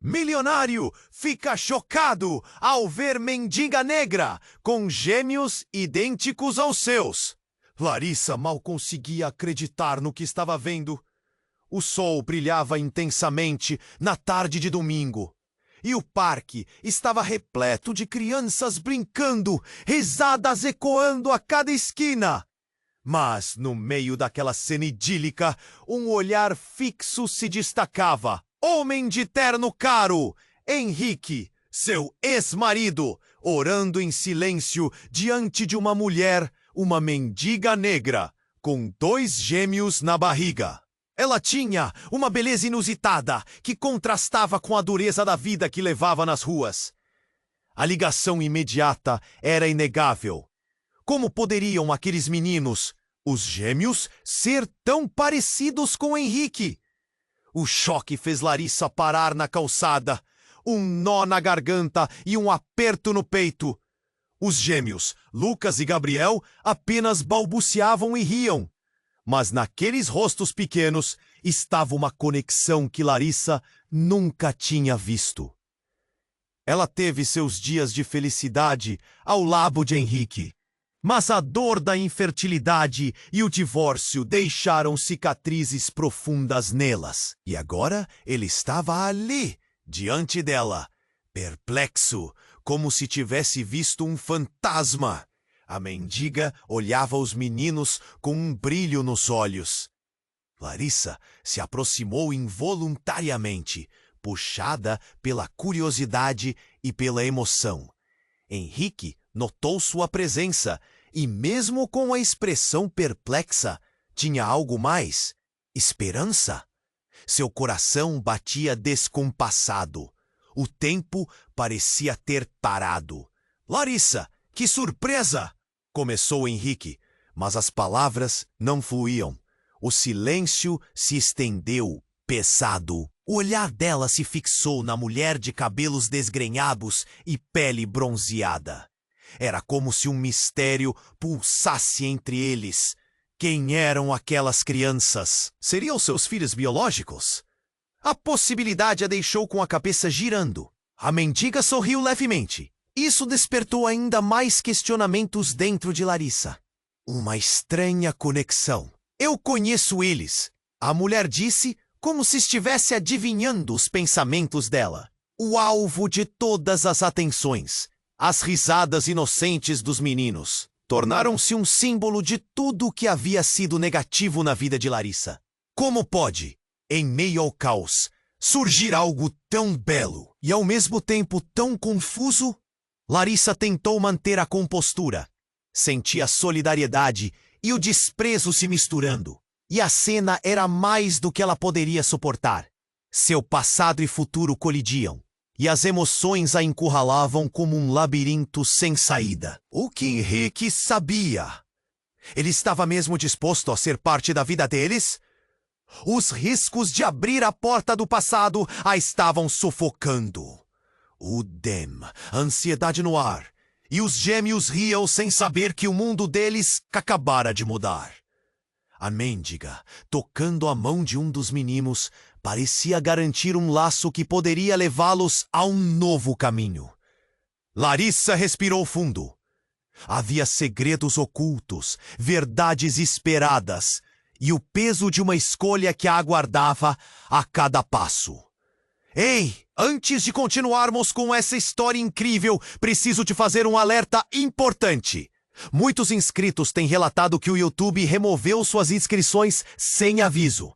Milionário fica chocado ao ver mendiga negra com gêmeos idênticos aos seus. Larissa mal conseguia acreditar no que estava vendo. O sol brilhava intensamente na tarde de domingo. E o parque estava repleto de crianças brincando, risadas ecoando a cada esquina. Mas, no meio daquela cena idílica, um olhar fixo se destacava. Homem de terno caro, Henrique, seu ex-marido, orando em silêncio diante de uma mulher, uma mendiga negra, com 2 gêmeos na barriga. Ela tinha uma beleza inusitada que contrastava com a dureza da vida que levava nas ruas. A ligação imediata era inegável. Como poderiam aqueles meninos, os gêmeos, ser tão parecidos com Henrique? O choque fez Larissa parar na calçada, um nó na garganta e um aperto no peito. Os gêmeos, Lucas e Gabriel, apenas balbuciavam e riam. Mas naqueles rostos pequenos estava uma conexão que Larissa nunca tinha visto. Ela teve seus dias de felicidade ao lado de Henrique. Mas a dor da infertilidade e o divórcio deixaram cicatrizes profundas nelas. E agora ele estava ali, diante dela, perplexo, como se tivesse visto um fantasma. A mendiga olhava os meninos com um brilho nos olhos. Larissa se aproximou involuntariamente, puxada pela curiosidade e pela emoção. Henrique notou sua presença e, mesmo com a expressão perplexa, tinha algo mais: esperança. Seu coração batia descompassado. O tempo parecia ter parado. Larissa, que surpresa! Começou Henrique, mas as palavras não fluíam. O silêncio se estendeu, pesado. O olhar dela se fixou na mulher de cabelos desgrenhados e pele bronzeada. Era como se um mistério pulsasse entre eles. Quem eram aquelas crianças? Seriam seus filhos biológicos? A possibilidade a deixou com a cabeça girando. A mendiga sorriu levemente. Isso despertou ainda mais questionamentos dentro de Larissa. Uma estranha conexão. Eu conheço eles, a mulher disse, como se estivesse adivinhando os pensamentos dela. O alvo de todas as atenções, as risadas inocentes dos meninos, tornaram-se um símbolo de tudo o que havia sido negativo na vida de Larissa. Como pode, em meio ao caos, surgir algo tão belo e ao mesmo tempo tão confuso? Larissa tentou manter a compostura. Sentia a solidariedade e o desprezo se misturando. E a cena era mais do que ela poderia suportar. Seu passado e futuro colidiam, e as emoções a encurralavam como um labirinto sem saída. O que Henrique sabia? Ele estava mesmo disposto a ser parte da vida deles? Os riscos de abrir a porta do passado a estavam sufocando. O Dem, a ansiedade no ar, e os gêmeos riam sem saber que o mundo deles acabara de mudar. A mendiga, tocando a mão de um dos meninos, parecia garantir um laço que poderia levá-los a um novo caminho. Larissa respirou fundo. Havia segredos ocultos, verdades esperadas, e o peso de uma escolha que a aguardava a cada passo. Ei, antes de continuarmos com essa história incrível, preciso te fazer um alerta importante. Muitos inscritos têm relatado que o YouTube removeu suas inscrições sem aviso.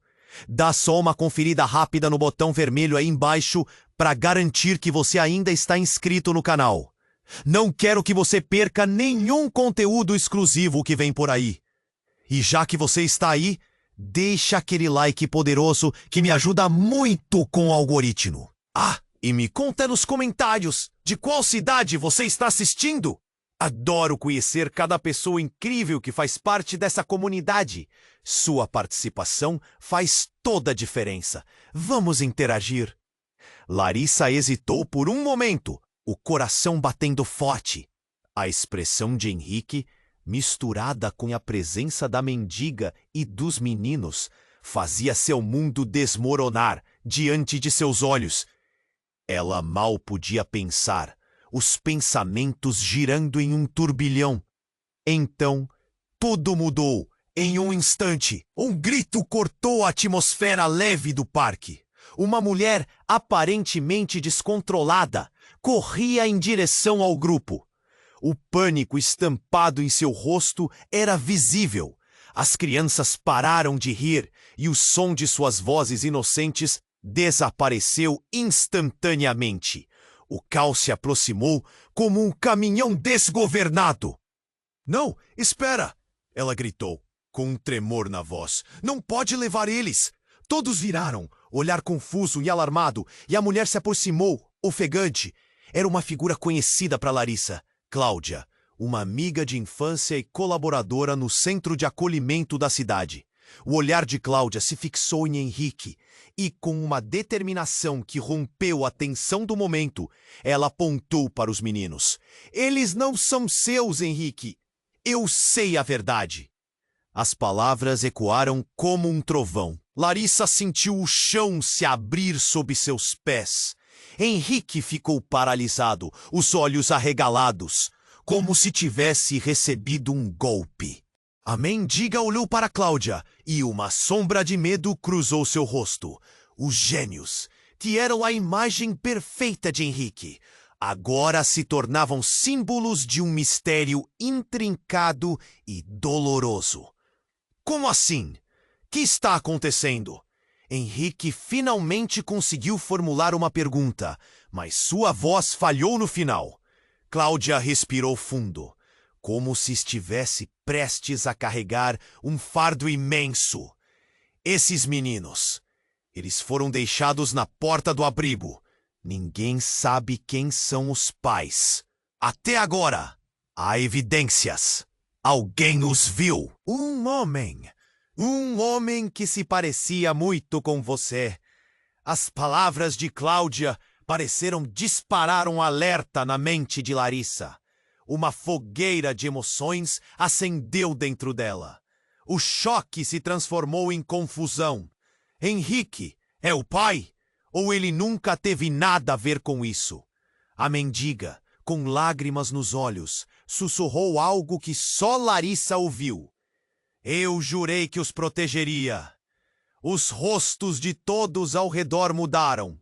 Dá só uma conferida rápida no botão vermelho aí embaixo para garantir que você ainda está inscrito no canal. Não quero que você perca nenhum conteúdo exclusivo que vem por aí. E já que você está aí, deixa aquele like poderoso que me ajuda muito com o algoritmo. Ah, e me conta nos comentários de qual cidade você está assistindo. Adoro conhecer cada pessoa incrível que faz parte dessa comunidade. Sua participação faz toda a diferença. Vamos interagir. Larissa hesitou por um momento, o coração batendo forte. A expressão de Henrique, misturada com a presença da mendiga e dos meninos, fazia seu mundo desmoronar diante de seus olhos. Ela mal podia pensar, os pensamentos girando em um turbilhão. Então, tudo mudou. Em um instante, um grito cortou a atmosfera leve do parque. Uma mulher, aparentemente descontrolada, corria em direção ao grupo. O pânico estampado em seu rosto era visível. As crianças pararam de rir e o som de suas vozes inocentes desapareceu instantaneamente. O caos se aproximou como um caminhão desgovernado. "Não, espera!" ela gritou, com um tremor na voz. "Não pode levar eles!" Todos viraram, olhar confuso e alarmado, e a mulher se aproximou, ofegante. Era uma figura conhecida para Larissa, Cláudia, uma amiga de infância e colaboradora no centro de acolhimento da cidade. O olhar de Cláudia se fixou em Henrique, e com uma determinação que rompeu a tensão do momento, ela apontou para os meninos. "Eles não são seus, Henrique. Eu sei a verdade." As palavras ecoaram como um trovão. Larissa sentiu o chão se abrir sob seus pés. Henrique ficou paralisado, os olhos arregalados, como se tivesse recebido um golpe. A mendiga olhou para Cláudia e uma sombra de medo cruzou seu rosto. Os gênios, que eram a imagem perfeita de Henrique, agora se tornavam símbolos de um mistério intrincado e doloroso. "Como assim? Que está acontecendo?" Henrique finalmente conseguiu formular uma pergunta, mas sua voz falhou no final. Cláudia respirou fundo, como se estivesse prestes a carregar um fardo imenso. "Esses meninos, eles foram deixados na porta do abrigo. Ninguém sabe quem são os pais. Até agora, há evidências. Alguém os viu. Um homem que se parecia muito com você." As palavras de Cláudia pareceram disparar um alerta na mente de Larissa. Uma fogueira de emoções acendeu dentro dela. O choque se transformou em confusão. Henrique é o pai? Ou ele nunca teve nada a ver com isso? A mendiga, com lágrimas nos olhos, sussurrou algo que só Larissa ouviu. "Eu jurei que os protegeria." Os rostos de todos ao redor mudaram.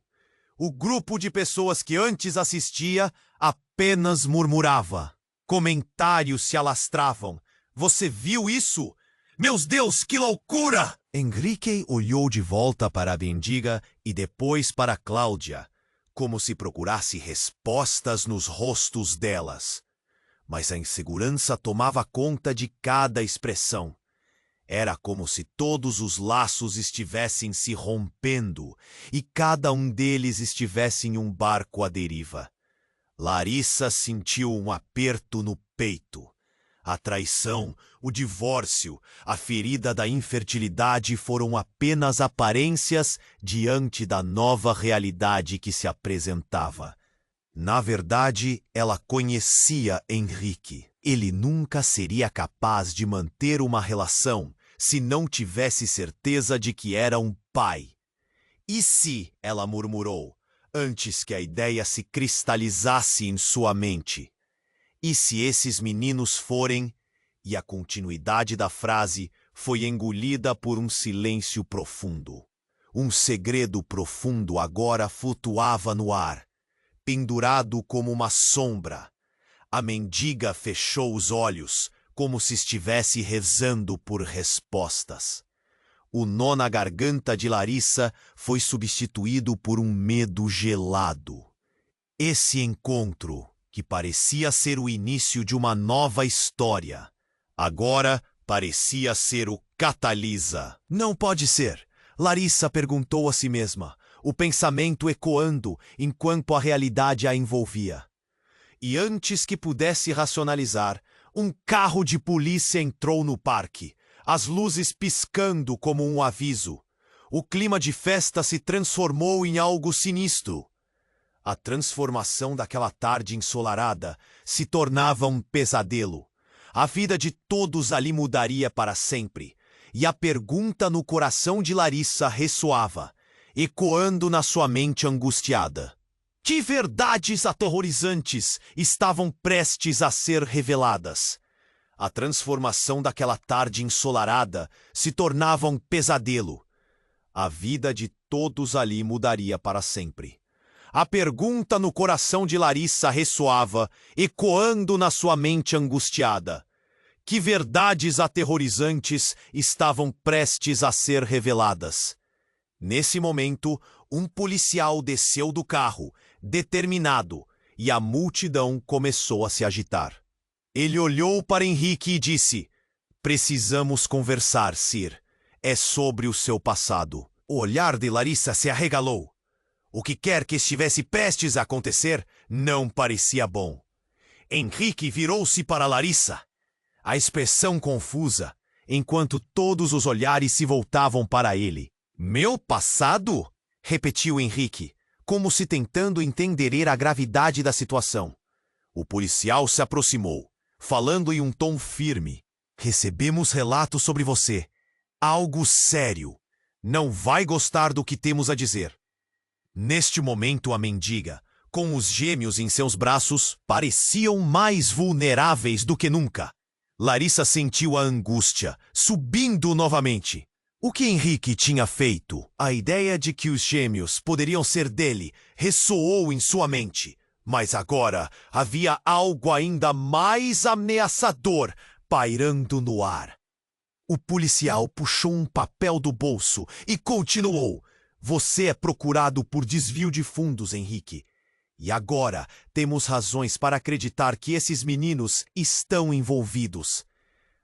O grupo de pessoas que antes assistia apenas murmurava. Comentários se alastravam. "Você viu isso? Meus Deus, que loucura!" Henrique olhou de volta para a mendiga e depois para Cláudia, como se procurasse respostas nos rostos delas. Mas a insegurança tomava conta de cada expressão. Era como se todos os laços estivessem se rompendo e cada um deles estivesse em um barco à deriva. Larissa sentiu um aperto no peito. A traição, o divórcio, a ferida da infertilidade foram apenas aparências diante da nova realidade que se apresentava. Na verdade, ela conhecia Henrique. Ele nunca seria capaz de manter uma relação se não tivesse certeza de que era um pai. "E se?" ela murmurou, antes que a ideia se cristalizasse em sua mente. "E se esses meninos forem?" E a continuidade da frase foi engolida por um silêncio profundo. Um segredo profundo agora flutuava no ar, pendurado como uma sombra. A mendiga fechou os olhos, como se estivesse rezando por respostas. O nó na garganta de Larissa foi substituído por um medo gelado. Esse encontro, que parecia ser o início de uma nova história, agora parecia ser o catalisa. "Não pode ser," Larissa perguntou a si mesma, o pensamento ecoando enquanto a realidade a envolvia. E antes que pudesse racionalizar, um carro de polícia entrou no parque, as luzes piscando como um aviso. O clima de festa se transformou em algo sinistro. A transformação daquela tarde ensolarada se tornava um pesadelo. A vida de todos ali mudaria para sempre, e a pergunta no coração de Larissa ressoava, ecoando na sua mente angustiada. Que verdades aterrorizantes estavam prestes a ser reveladas? A transformação daquela tarde ensolarada se tornava um pesadelo. A vida de todos ali mudaria para sempre. A pergunta no coração de Larissa ressoava, ecoando na sua mente angustiada. Que verdades aterrorizantes estavam prestes a ser reveladas? Nesse momento, um policial desceu do carro, determinado, e a multidão começou a se agitar. Ele olhou para Henrique e disse: "Precisamos conversar, Sir. É sobre o seu passado." O olhar de Larissa se arregalou. O que quer que estivesse prestes a acontecer não parecia bom. Henrique virou-se para Larissa, a expressão confusa, enquanto todos os olhares se voltavam para ele. "Meu passado?" repetiu Henrique, como se tentando entender a gravidade da situação. O policial se aproximou, falando em um tom firme. "Recebemos relatos sobre você. Algo sério. Não vai gostar do que temos a dizer." Neste momento, a mendiga, com os gêmeos em seus braços, pareciam mais vulneráveis do que nunca. Larissa sentiu a angústia, subindo novamente. O que Henrique tinha feito? A ideia de que os gêmeos poderiam ser dele ressoou em sua mente. Mas agora havia algo ainda mais ameaçador pairando no ar. O policial puxou um papel do bolso e continuou. "Você é procurado por desvio de fundos, Henrique. E agora temos razões para acreditar que esses meninos estão envolvidos."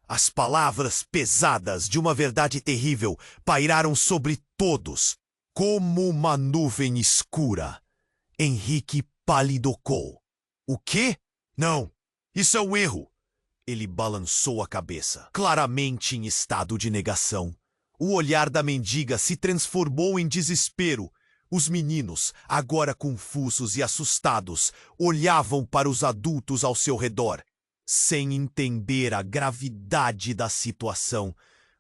As palavras pesadas de uma verdade terrível pairaram sobre todos, como uma nuvem escura. Henrique palidocou. "O quê? Não, isso é um erro." Ele balançou a cabeça, claramente em estado de negação. O olhar da mendiga se transformou em desespero. Os meninos, agora confusos e assustados, olhavam para os adultos ao seu redor, sem entender a gravidade da situação.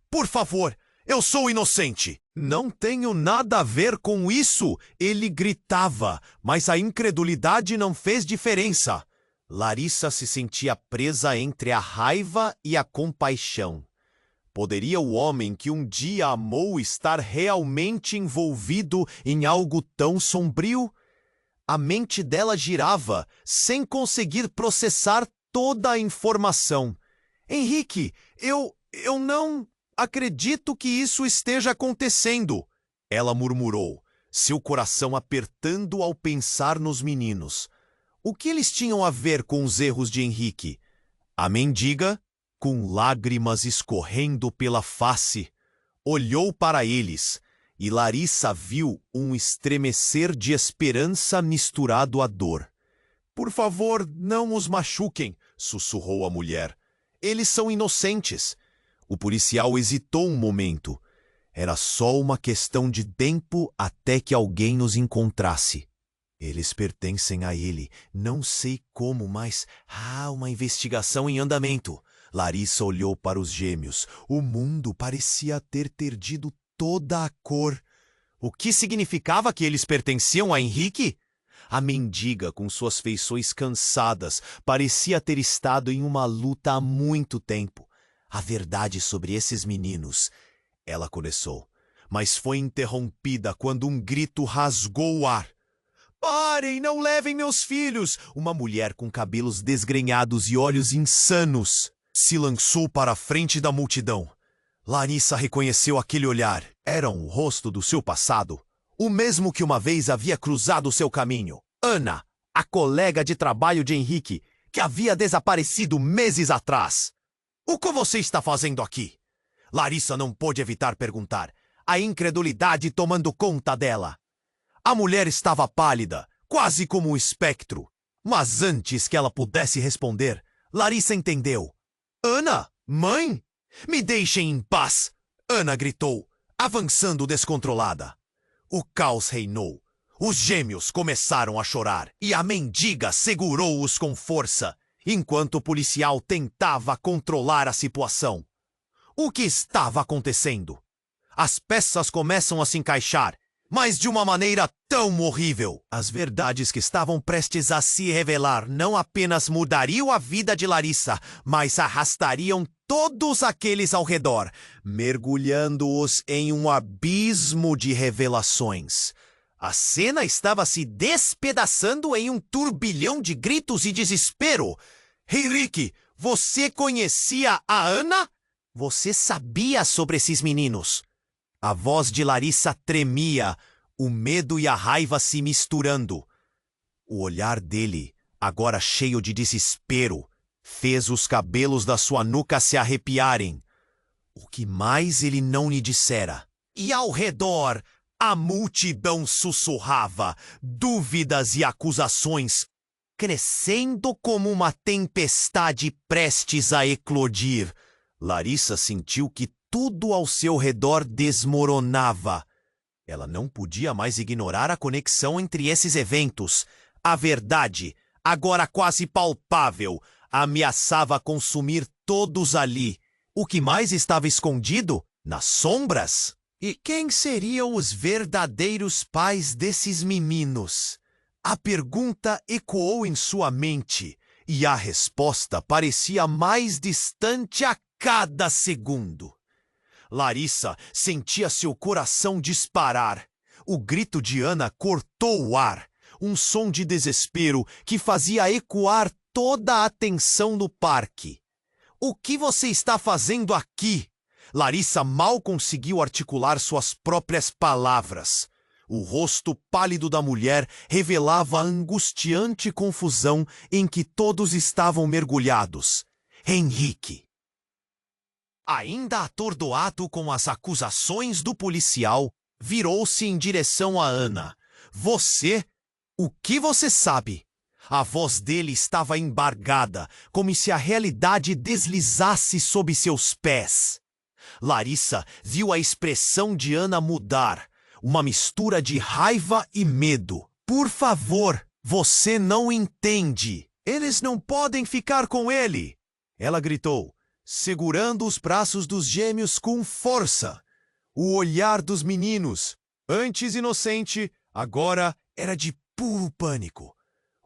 "Por favor, eu sou inocente." "Não tenho nada a ver com isso!" ele gritava, mas a incredulidade não fez diferença. Larissa se sentia presa entre a raiva e a compaixão. Poderia o homem que um dia amou estar realmente envolvido em algo tão sombrio? A mente dela girava, sem conseguir processar toda a informação. "Henrique, eu não acredito que isso esteja acontecendo", ela murmurou, seu coração apertando ao pensar nos meninos. O que eles tinham a ver com os erros de Henrique? A mendiga, com lágrimas escorrendo pela face, olhou para eles, e Larissa viu um estremecer de esperança misturado à dor. "Por favor, não os machuquem", sussurrou a mulher. "Eles são inocentes." O policial hesitou um momento. Era só uma questão de tempo até que alguém os encontrasse. "Eles pertencem a ele. Não sei como, mas há uma investigação em andamento." Larissa olhou para os gêmeos. O mundo parecia ter perdido toda a cor. O que significava que eles pertenciam a Henrique? A mendiga, com suas feições cansadas, parecia ter estado em uma luta há muito tempo. "A verdade sobre esses meninos," ela começou, mas foi interrompida quando um grito rasgou o ar. "Parem, não levem meus filhos!" Uma mulher com cabelos desgrenhados e olhos insanos se lançou para a frente da multidão. Larissa reconheceu aquele olhar. Era o rosto do seu passado, o mesmo que uma vez havia cruzado seu caminho. Ana, a colega de trabalho de Henrique, que havia desaparecido meses atrás. "O que você está fazendo aqui?" Larissa não pôde evitar perguntar, a incredulidade tomando conta dela. A mulher estava pálida, quase como um espectro. Mas antes que ela pudesse responder, Larissa entendeu. "Ana, mãe? Me deixem em paz!" Ana gritou, avançando descontrolada. O caos reinou. Os gêmeos começaram a chorar e a mendiga segurou-os com força, enquanto o policial tentava controlar a situação. O que estava acontecendo? As peças começam a se encaixar mas de uma maneira tão horrível. As verdades que estavam prestes a se revelar não apenas mudariam a vida de Larissa, mas arrastariam todos aqueles ao redor, mergulhando-os em um abismo de revelações. A cena estava se despedaçando em um turbilhão de gritos e desespero. Henrique, você conhecia a Ana? Você sabia sobre esses meninos? A voz de Larissa tremia, o medo e a raiva se misturando. O olhar dele, agora cheio de desespero, fez os cabelos da sua nuca se arrepiarem. O que mais ele não lhe dissera? E ao redor, a multidão sussurrava, dúvidas e acusações, crescendo como uma tempestade prestes a eclodir. Larissa sentiu que tudo ao seu redor desmoronava. Ela não podia mais ignorar a conexão entre esses eventos. A verdade, agora quase palpável, ameaçava consumir todos ali. O que mais estava escondido? Nas sombras? E quem seriam os verdadeiros pais desses meninos? A pergunta ecoou em sua mente, e a resposta parecia mais distante a cada segundo. Larissa sentia seu coração disparar. O grito de Ana cortou o ar, um som de desespero que fazia ecoar toda a atenção no parque. O que você está fazendo aqui? Larissa mal conseguiu articular suas próprias palavras. O rosto pálido da mulher revelava a angustiante confusão em que todos estavam mergulhados. Henrique. Ainda atordoado com as acusações do policial, virou-se em direção a Ana. Você? O que você sabe? A voz dele estava embargada, como se a realidade deslizasse sob seus pés. Larissa viu a expressão de Ana mudar, uma mistura de raiva e medo. Por favor, você não entende. Eles não podem ficar com ele, ela gritou, segurando os braços dos gêmeos com força. O olhar dos meninos, antes inocente, agora era de puro pânico.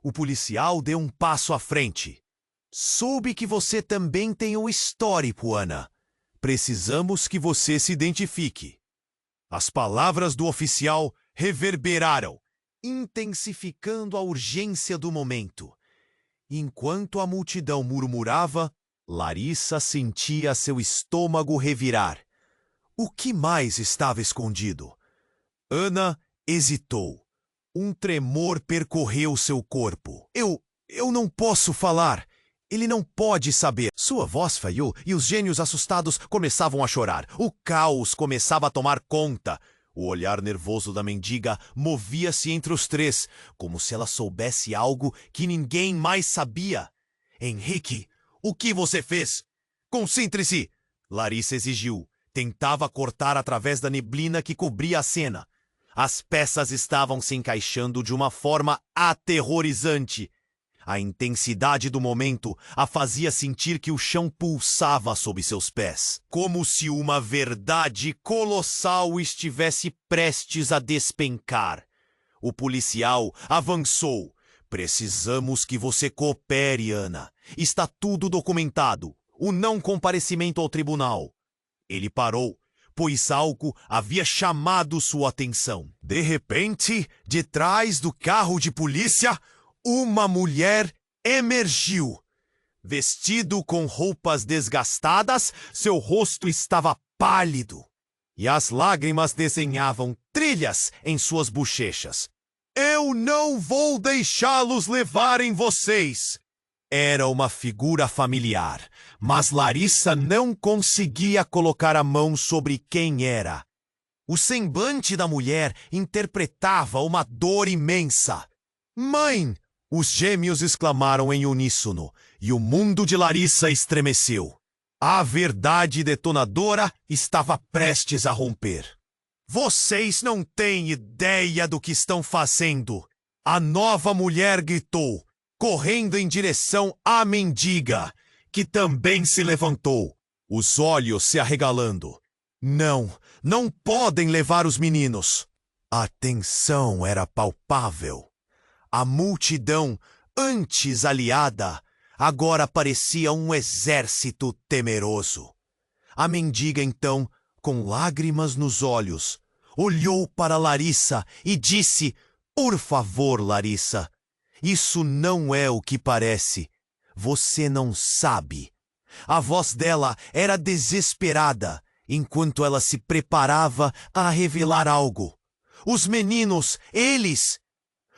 O policial deu um passo à frente. Soube que você também tem um histórico, Ana. Precisamos que você se identifique. As palavras do oficial reverberaram, intensificando a urgência do momento. Enquanto a multidão murmurava, Larissa sentia seu estômago revirar. O que mais estava escondido? Ana hesitou. Um tremor percorreu seu corpo. Eu não posso falar. Ele não pode saber. Sua voz falhou e os gênios assustados começavam a chorar. O caos começava a tomar conta. O olhar nervoso da mendiga movia-se entre os três, como se ela soubesse algo que ninguém mais sabia. Henrique, o que você fez? Concentre-se! Larissa exigiu. Tentava cortar através da neblina que cobria a cena. As peças estavam se encaixando de uma forma aterrorizante. A intensidade do momento a fazia sentir que o chão pulsava sob seus pés, como se uma verdade colossal estivesse prestes a despencar. O policial avançou. Precisamos que você coopere, Ana. Está tudo documentado. O não comparecimento ao tribunal. Ele parou, pois algo havia chamado sua atenção. De repente, de trás do carro de polícia, uma mulher emergiu. Vestido com roupas desgastadas, seu rosto estava pálido e as lágrimas desenhavam trilhas em suas bochechas. Eu não vou deixá-los levarem vocês. Era uma figura familiar, mas Larissa não conseguia colocar a mão sobre quem era. O semblante da mulher interpretava uma dor imensa. Mãe! Os gêmeos exclamaram em uníssono, e o mundo de Larissa estremeceu. A verdade detonadora estava prestes a romper. Vocês não têm ideia do que estão fazendo! A nova mulher gritou, correndo em direção à mendiga, que também se levantou, os olhos se arregalando. Não podem levar os meninos! A tensão era palpável. A multidão, antes aliada, agora parecia um exército temeroso. A mendiga, então, com lágrimas nos olhos, olhou para Larissa e disse: "Por favor, Larissa, isso não é o que parece. Você não sabe." A voz dela era desesperada, enquanto ela se preparava a revelar algo. Os meninos, eles...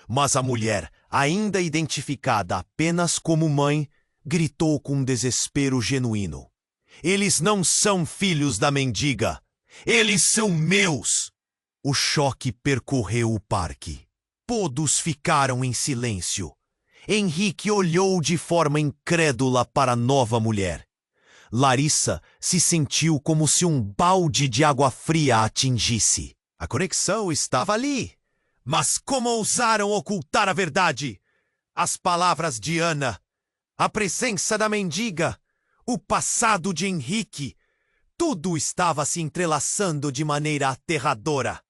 Mas a mulher, ainda identificada apenas como mãe, gritou com desespero genuíno: "Eles não são filhos da mendiga. Eles são meus." O choque percorreu o parque. Todos ficaram em silêncio. Henrique olhou de forma incrédula para a nova mulher. Larissa se sentiu como se um balde de água fria a atingisse. A conexão estava ali. Mas como ousaram ocultar a verdade? As palavras de Ana, a presença da mendiga, o passado de Henrique, tudo estava se entrelaçando de maneira aterradora.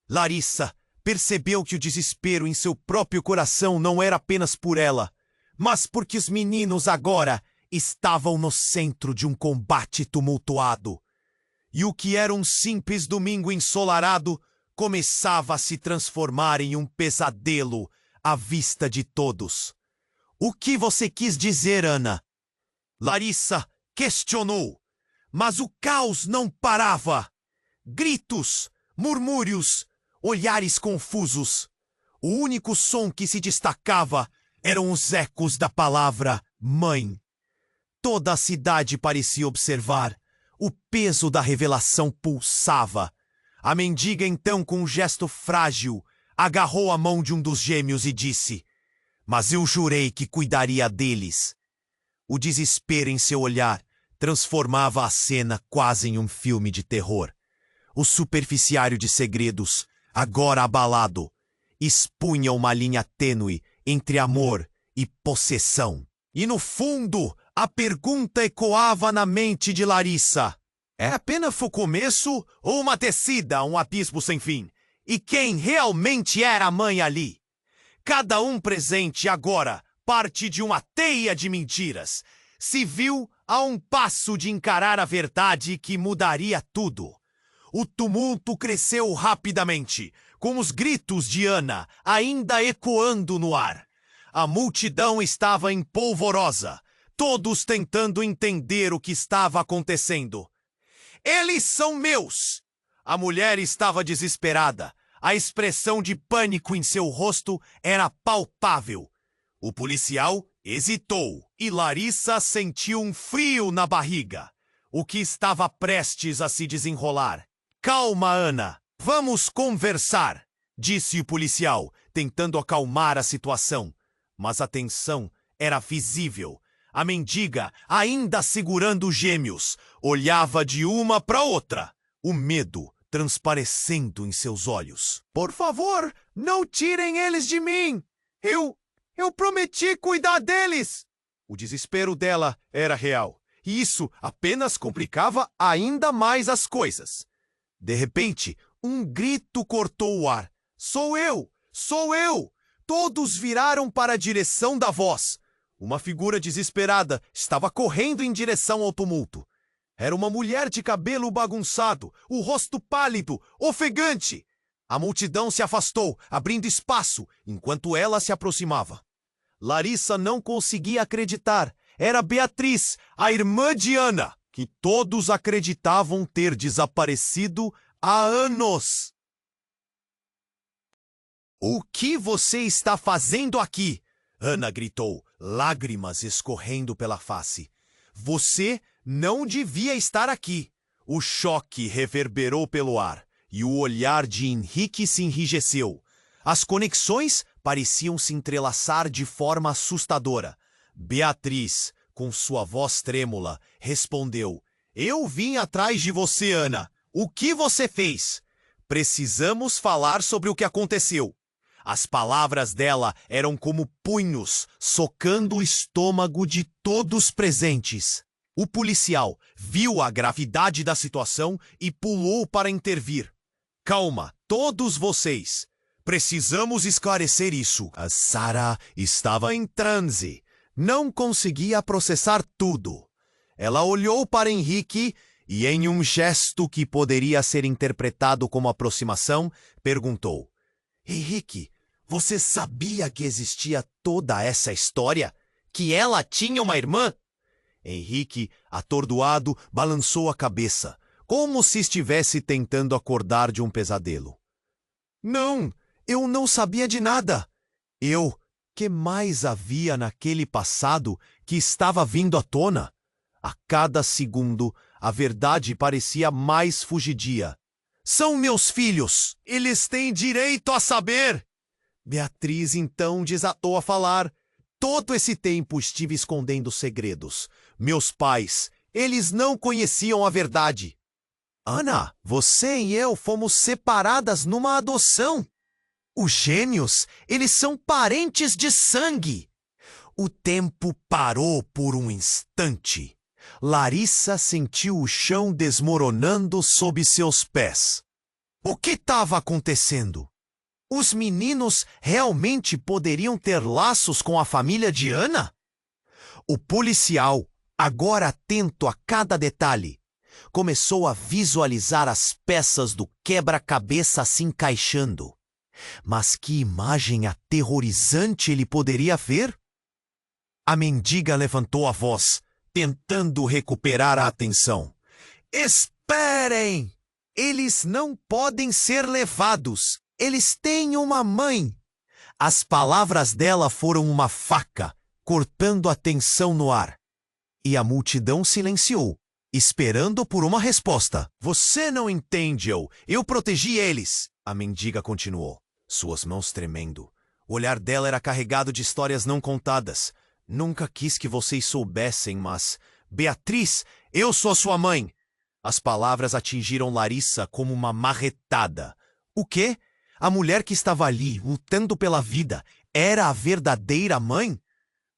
Larissa percebeu que o desespero em seu próprio coração não era apenas por ela, mas porque os meninos agora estavam no centro de um combate tumultuado. E o que era um simples domingo ensolarado começava a se transformar em um pesadelo à vista de todos. "O que você quis dizer, Ana?" Larissa questionou, mas o caos não parava. Gritos, murmúrios, olhares confusos. O único som que se destacava eram os ecos da palavra mãe. Toda a cidade parecia observar. O peso da revelação pulsava. A mendiga, então, com um gesto frágil, agarrou a mão de um dos gêmeos e disse: "Mas eu jurei que cuidaria deles." O desespero em seu olhar transformava a cena quase em um filme de terror. O superficiário de segredos, agora abalado, expunha uma linha tênue entre amor e possessão. E no fundo, a pergunta ecoava na mente de Larissa: é apenas o começo ou uma tecida, um abismo sem fim? E quem realmente era a mãe ali? Cada um presente agora parte de uma teia de mentiras. Se viu a um passo de encarar a verdade que mudaria tudo. O tumulto cresceu rapidamente, com os gritos de Ana ainda ecoando no ar. A multidão estava empolvorosa, todos tentando entender o que estava acontecendo. "Eles são meus!" A mulher estava desesperada. A expressão de pânico em seu rosto era palpável. O policial hesitou e Larissa sentiu um frio na barriga, o que estava prestes a se desenrolar. "Calma, Ana. Vamos conversar", disse o policial, tentando acalmar a situação. Mas a tensão era visível. A mendiga, ainda segurando os gêmeos, olhava de uma para outra, o medo transparecendo em seus olhos. "Por favor, não tirem eles de mim! Eu prometi cuidar deles!" O desespero dela era real, e isso apenas complicava ainda mais as coisas. De repente, um grito cortou o ar. "Sou eu! Sou eu!" Todos viraram para a direção da voz. Uma figura desesperada estava correndo em direção ao tumulto. Era uma mulher de cabelo bagunçado, o rosto pálido, ofegante. A multidão se afastou, abrindo espaço, enquanto ela se aproximava. Larissa não conseguia acreditar. Era Beatriz, a irmã de Ana, que todos acreditavam ter desaparecido há anos. "O que você está fazendo aqui?" Ana gritou, lágrimas escorrendo pela face. "Você não devia estar aqui." O choque reverberou pelo ar, e o olhar de Henrique se enrijeceu. As conexões pareciam se entrelaçar de forma assustadora. Beatriz, com sua voz trêmula, respondeu: "Eu vim atrás de você, Ana. O que você fez?" "Precisamos falar sobre o que aconteceu." As palavras dela eram como punhos, socando o estômago de todos presentes. O policial viu a gravidade da situação e pulou para intervir. "Calma, todos vocês. Precisamos esclarecer isso. A Sarah estava em transe. Não conseguia processar tudo. Ela olhou para Henrique e, em um gesto que poderia ser interpretado como aproximação, perguntou: Henrique, você sabia que existia toda essa história? Que ela tinha uma irmã? Henrique, atordoado, balançou a cabeça, como se estivesse tentando acordar de um pesadelo. Não, eu não sabia de nada. Que mais havia naquele passado que estava vindo à tona? A cada segundo, a verdade parecia mais fugidia. São meus filhos! Eles têm direito a saber! Beatriz então desatou a falar. Todo esse tempo estive escondendo segredos. Meus pais, eles não conheciam a verdade. Ana, você e eu fomos separadas numa adoção. Os gêmeos, eles são parentes de sangue. O tempo parou por um instante. Larissa sentiu o chão desmoronando sob seus pés. O que estava acontecendo? Os meninos realmente poderiam ter laços com a família de Ana? O policial, agora atento a cada detalhe, começou a visualizar as peças do quebra-cabeça se encaixando. Mas que imagem aterrorizante ele poderia ver? A mendiga levantou a voz, tentando recuperar a atenção. Esperem! Eles não podem ser levados. Eles têm uma mãe. As palavras dela foram uma faca, cortando a tensão no ar. E a multidão silenciou, esperando por uma resposta. Você não entende, eu protegi eles, a mendiga continuou, suas mãos tremendo. O olhar dela era carregado de histórias não contadas. Nunca quis que vocês soubessem, mas... Beatriz, eu sou sua mãe! As palavras atingiram Larissa como uma marretada. O quê? A mulher que estava ali, lutando pela vida, era a verdadeira mãe?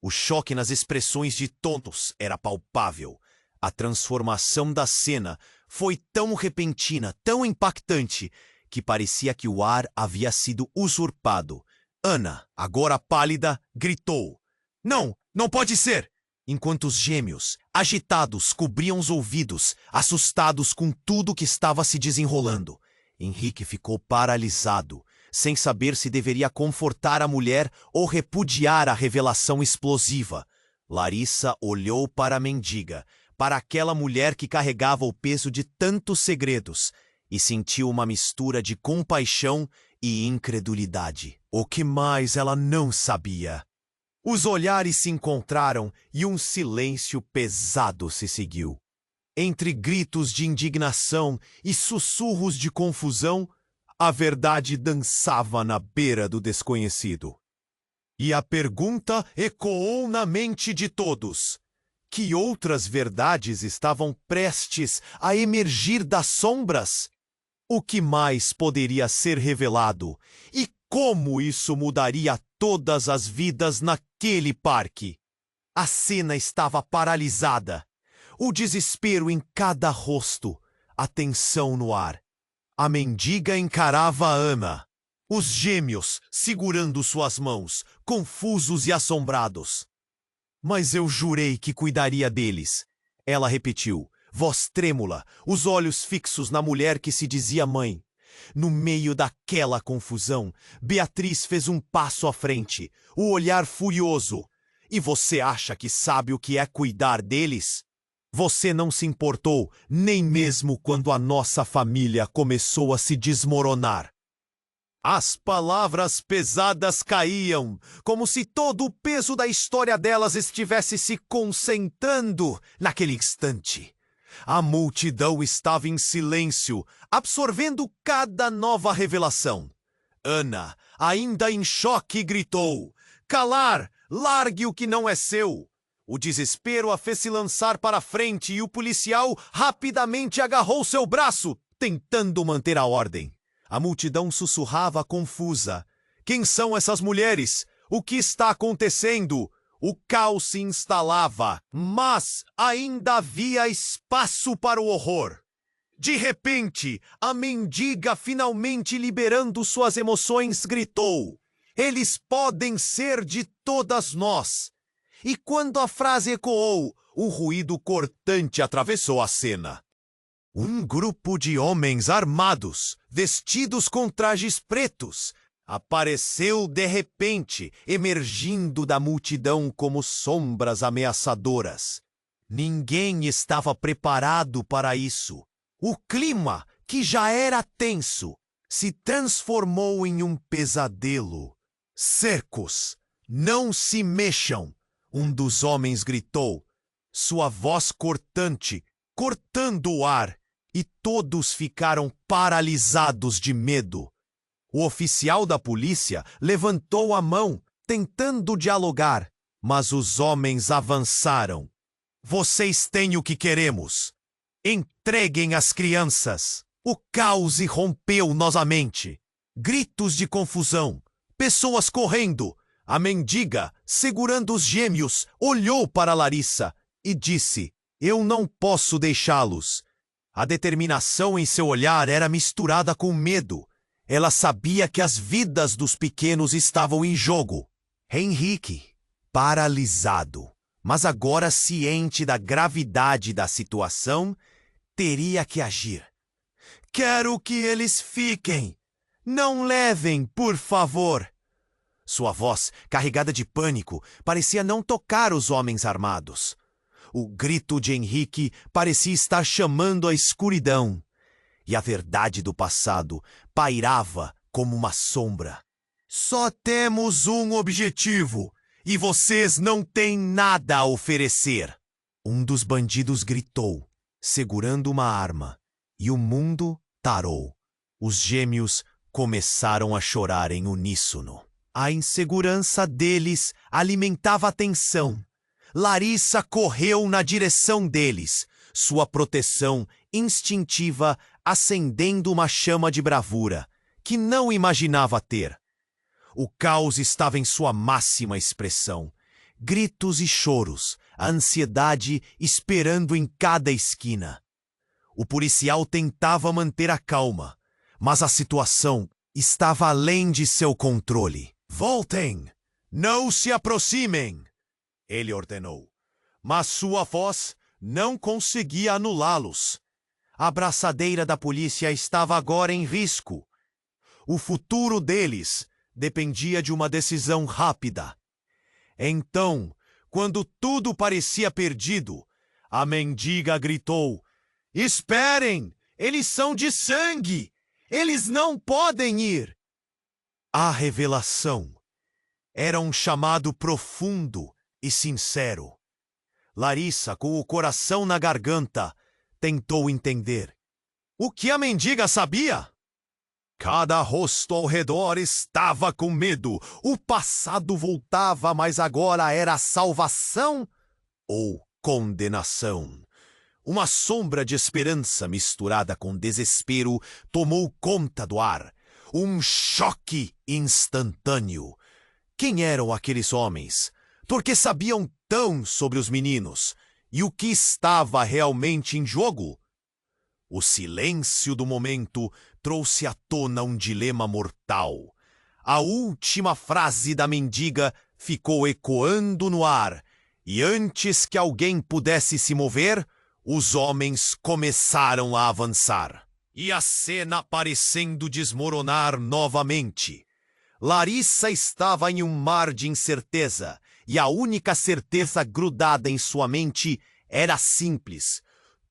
O choque nas expressões de todos era palpável. A transformação da cena foi tão repentina, tão impactante, que parecia que o ar havia sido usurpado. Ana, agora pálida, gritou. Não, não pode ser! Enquanto os gêmeos, agitados, cobriam os ouvidos, assustados com tudo que estava se desenrolando. Henrique ficou paralisado, sem saber se deveria confortar a mulher ou repudiar a revelação explosiva. Larissa olhou para a mendiga, para aquela mulher que carregava o peso de tantos segredos, e sentiu uma mistura de compaixão e incredulidade. O que mais ela não sabia? Os olhares se encontraram e um silêncio pesado se seguiu. Entre gritos de indignação e sussurros de confusão, a verdade dançava na beira do desconhecido. E a pergunta ecoou na mente de todos. Que outras verdades estavam prestes a emergir das sombras? O que mais poderia ser revelado? E como isso mudaria todas as vidas naquele parque? A cena estava paralisada. O desespero em cada rosto, a tensão no ar. A mendiga encarava a Ana. Os gêmeos segurando suas mãos, confusos e assombrados. Mas eu jurei que cuidaria deles. Ela repetiu, voz trêmula, os olhos fixos na mulher que se dizia mãe. No meio daquela confusão, Beatriz fez um passo à frente, o olhar furioso. E você acha que sabe o que é cuidar deles? Você não se importou, nem mesmo quando a nossa família começou a se desmoronar. As palavras pesadas caíam, como se todo o peso da história delas estivesse se concentrando naquele instante. A multidão estava em silêncio, absorvendo cada nova revelação. Ana, ainda em choque, gritou: calar! Largue o que não é seu! O desespero a fez se lançar para a frente e o policial rapidamente agarrou seu braço, tentando manter a ordem. A multidão sussurrava confusa. Quem são essas mulheres? O que está acontecendo? O caos se instalava, mas ainda havia espaço para o horror. De repente, a mendiga, finalmente liberando suas emoções, gritou: "Eles podem ser de todas nós!" E quando a frase ecoou, um ruído cortante atravessou a cena. Um grupo de homens armados, vestidos com trajes pretos, apareceu de repente, emergindo da multidão como sombras ameaçadoras. Ninguém estava preparado para isso. O clima, que já era tenso, se transformou em um pesadelo. "Cercos, não se mexam!" um dos homens gritou, sua voz cortante, cortando o ar, e todos ficaram paralisados de medo. O oficial da polícia levantou a mão, tentando dialogar, mas os homens avançaram. "Vocês têm o que queremos. Entreguem as crianças." O caos irrompeu novamente. Gritos de confusão, pessoas correndo. A mendiga, segurando os gêmeos, olhou para Larissa e disse: "Eu não posso deixá-los." A determinação em seu olhar era misturada com medo. Ela sabia que as vidas dos pequenos estavam em jogo. Henrique, paralisado, mas agora ciente da gravidade da situação, teria que agir. "Quero que eles fiquem. Não levem, por favor." Sua voz, carregada de pânico, parecia não tocar os homens armados. O grito de Henrique parecia estar chamando a escuridão. E a verdade do passado pairava como uma sombra. "Só temos um objetivo, e vocês não têm nada a oferecer." Um dos bandidos gritou, segurando uma arma, e o mundo tarou. Os gêmeos começaram a chorar em uníssono. A insegurança deles alimentava a tensão. Larissa correu na direção deles, sua proteção instintiva acendendo uma chama de bravura que não imaginava ter. O caos estava em sua máxima expressão. Gritos e choros, a ansiedade esperando em cada esquina. O policial tentava manter a calma, mas a situação estava além de seu controle. "Voltem! Não se aproximem!" ele ordenou. Mas sua voz não conseguia anulá-los. A braçadeira da polícia estava agora em risco. O futuro deles dependia de uma decisão rápida. Então, quando tudo parecia perdido, a mendiga gritou: "Esperem! Eles são de sangue! Eles não podem ir!" A revelação era um chamado profundo e sincero. Larissa, com o coração na garganta, tentou entender. O que a mendiga sabia? Cada rosto ao redor estava com medo. O passado voltava, mas agora era salvação ou condenação. Uma sombra de esperança misturada com desespero tomou conta do ar. Um choque instantâneo. Quem eram aqueles homens? Por que sabiam tão sobre os meninos? E o que estava realmente em jogo? O silêncio do momento trouxe à tona um dilema mortal. A última frase da mendiga ficou ecoando no ar, e antes que alguém pudesse se mover, os homens começaram a avançar. E a cena parecendo desmoronar novamente. Larissa estava em um mar de incerteza, e a única certeza grudada em sua mente era simples.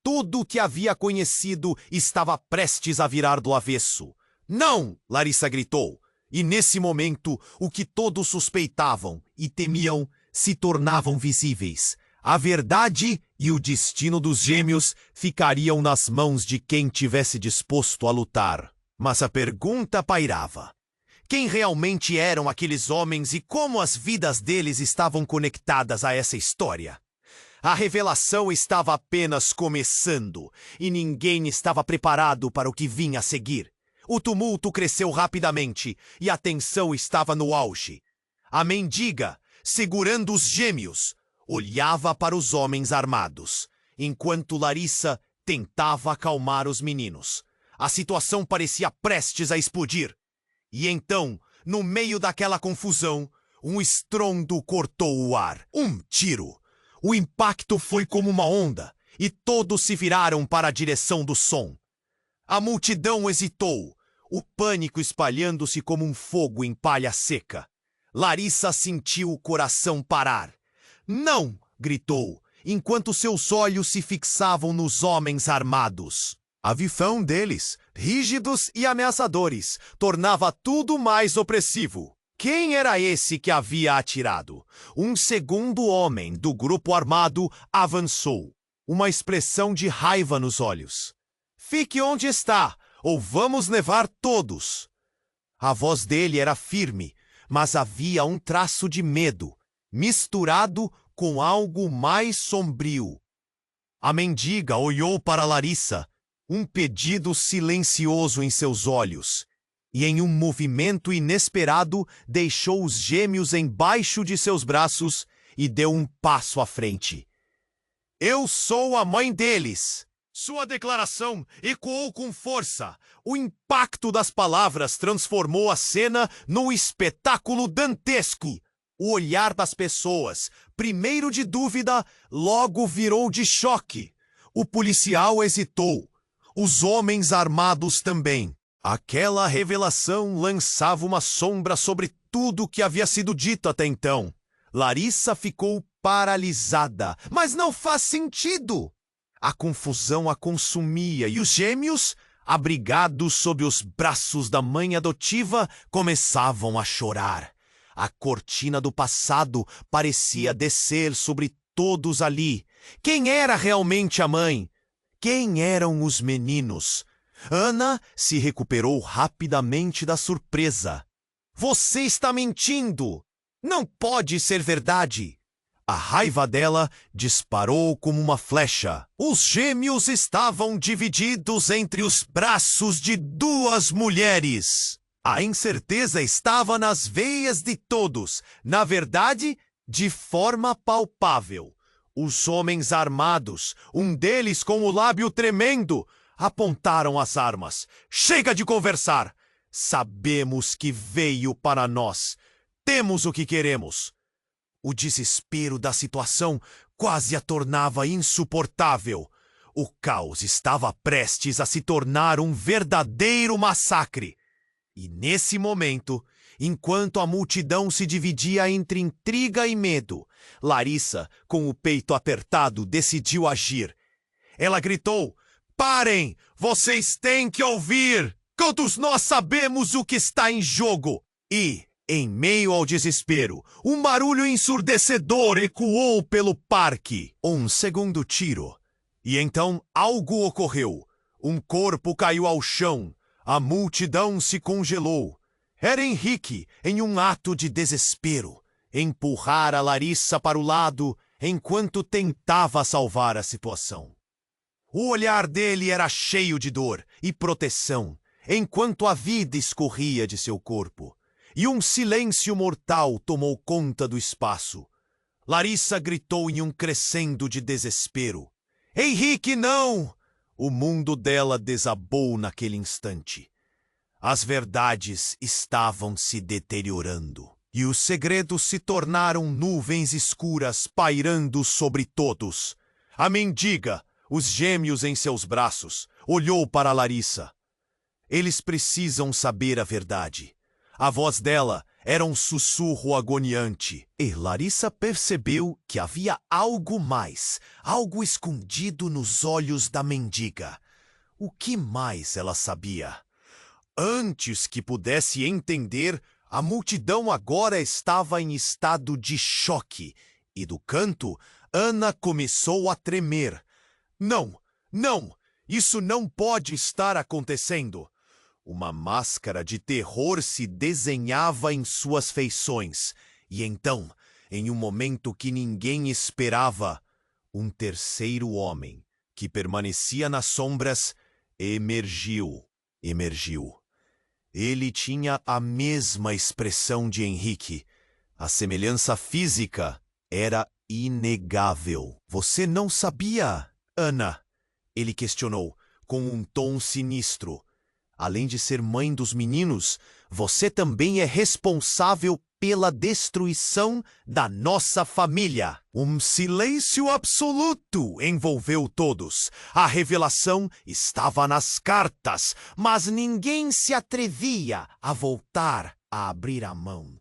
Tudo o que havia conhecido estava prestes a virar do avesso. "Não!" Larissa gritou. E nesse momento, o que todos suspeitavam e temiam se tornavam visíveis. A verdade e o destino dos gêmeos ficariam nas mãos de quem tivesse disposto a lutar. Mas a pergunta pairava. Quem realmente eram aqueles homens e como as vidas deles estavam conectadas a essa história? A revelação estava apenas começando, e ninguém estava preparado para o que vinha a seguir. O tumulto cresceu rapidamente, e a tensão estava no auge. A mendiga, segurando os gêmeos, olhava para os homens armados, enquanto Larissa tentava acalmar os meninos. A situação parecia prestes a explodir. E então, no meio daquela confusão, um estrondo cortou o ar. Um tiro! O impacto foi como uma onda, e todos se viraram para a direção do som. A multidão hesitou, o pânico espalhando-se como um fogo em palha seca. Larissa sentiu o coração parar. "Não!" gritou, enquanto seus olhos se fixavam nos homens armados. A visão deles, rígidos e ameaçadores, tornava tudo mais opressivo. Quem era esse que havia atirado? Um segundo homem do grupo armado avançou, uma expressão de raiva nos olhos. "Fique onde está, ou vamos levar todos!" A voz dele era firme, mas havia um traço de medo, misturado com algo mais sombrio. A mendiga olhou para Larissa, um pedido silencioso em seus olhos, e em um movimento inesperado deixou os gêmeos embaixo de seus braços e deu um passo à frente. "Eu sou a mãe deles!" Sua declaração ecoou com força. O impacto das palavras transformou a cena num espetáculo dantesco. O olhar das pessoas, primeiro de dúvida, logo virou de choque. O policial hesitou. Os homens armados também. Aquela revelação lançava uma sombra sobre tudo o que havia sido dito até então. Larissa ficou paralisada. Mas não faz sentido! A confusão a consumia e os gêmeos, abrigados sob os braços da mãe adotiva, começavam a chorar. A cortina do passado parecia descer sobre todos ali. Quem era realmente a mãe? Quem eram os meninos? Ana se recuperou rapidamente da surpresa. "Você está mentindo! Não pode ser verdade!" A raiva dela disparou como uma flecha. Os gêmeos estavam divididos entre os braços de duas mulheres. A incerteza estava nas veias de todos, na verdade, de forma palpável. Os homens armados, um deles com o lábio tremendo, apontaram as armas. "Chega de conversar! Sabemos que veio para nós. Temos o que queremos." O desespero da situação quase a tornava insuportável. O caos estava prestes a se tornar um verdadeiro massacre. E nesse momento, enquanto a multidão se dividia entre intriga e medo, Larissa, com o peito apertado, decidiu agir. Ela gritou: "Parem! Vocês têm que ouvir! Todos nós sabemos o que está em jogo!" E, em meio ao desespero, um barulho ensurdecedor ecoou pelo parque. Um segundo tiro. E então algo ocorreu. Um corpo caiu ao chão. A multidão se congelou. Era Henrique, em um ato de desespero. Empurrara Larissa para o lado enquanto tentava salvar a situação. O olhar dele era cheio de dor e proteção, enquanto a vida escorria de seu corpo. E um silêncio mortal tomou conta do espaço. Larissa gritou em um crescendo de desespero. "Henrique, não!" O mundo dela desabou naquele instante. As verdades estavam se deteriorando. E os segredos se tornaram nuvens escuras pairando sobre todos. A mendiga, os gêmeos em seus braços, olhou para Larissa. "Eles precisam saber a verdade." A voz dela era um sussurro agoniante. E Larissa percebeu que havia algo mais, algo escondido nos olhos da mendiga. O que mais ela sabia? Antes que pudesse entender, a multidão agora estava em estado de choque. E do canto, Ana começou a tremer. Não! Isso não pode estar acontecendo! Uma máscara de terror se desenhava em suas feições. E então, em um momento que ninguém esperava, um terceiro homem, que permanecia nas sombras, emergiu. Ele tinha a mesma expressão de Henrique. A semelhança física era inegável. "Você não sabia, Ana?" Ele questionou, com um tom sinistro. Além de ser mãe dos meninos, você também é responsável pela destruição da nossa família. Um silêncio absoluto envolveu todos. A revelação estava nas cartas, mas ninguém se atrevia a voltar a abrir a mão.